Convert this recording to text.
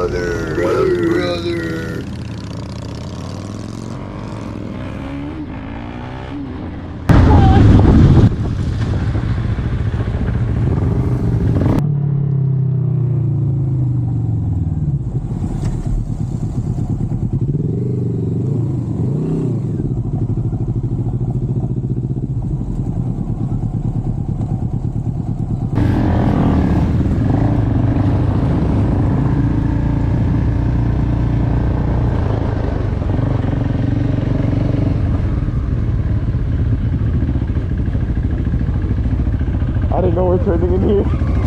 brother. I didn't know we're turning in here.